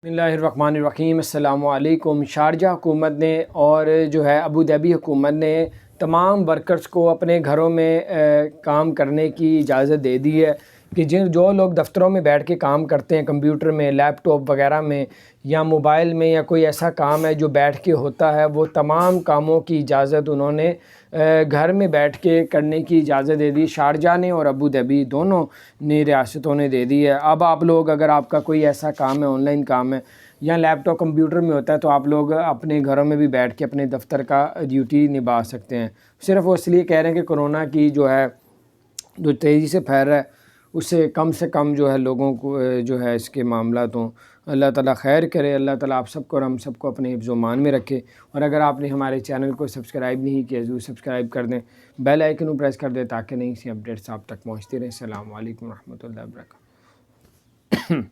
बिस्मिल्लाहिर्रहमानिर्रहीम। अस्सलामु अलैकुम। शारजा हुकूमत ने और जो है अबू धाबी हुकूमत ने तमाम वर्कर्स को अपने घरों में काम करने की इजाज़त दे दी है कि जो लोग दफ्तरों में बैठ के काम करते हैं, कंप्यूटर में, लैपटॉप वगैरह में या मोबाइल में, या कोई ऐसा काम है जो बैठ के होता है, वो तमाम कामों की इजाज़त उन्होंने घर में बैठ के करने की इजाज़त दे दी। शारजा ने और अबू धाबी दोनों ने रियासतों ने दे दी है। अब आप लोग, अगर आपका कोई ऐसा काम है, ऑनलाइन काम है या लैपटॉप कंप्यूटर में होता है, तो आप लोग अपने घरों में भी बैठ के अपने दफ्तर का ड्यूटी निभा सकते हैं। सिर्फ वो इसलिए कह रहे हैं कि कोरोना की जो है जो तेज़ी से फैल रहा है, उससे कम जो है लोगों को जो है इसके मामला तो अल्लाह ताला खैर करे। अल्लाह ताला आप सबको और हम सबको अपने हिफ्ज़ व मान में रखे। और अगर आपने हमारे चैनल को सब्सक्राइब नहीं किया, ज़रूर सब्सक्राइब कर दें, बेल आइकन को प्रेस कर दें ताकि नई सी अपडेट्स आप तक पहुँचती रहें। अस्सलामु अलैकुम रहमतुल्लाहि व बरकातहू।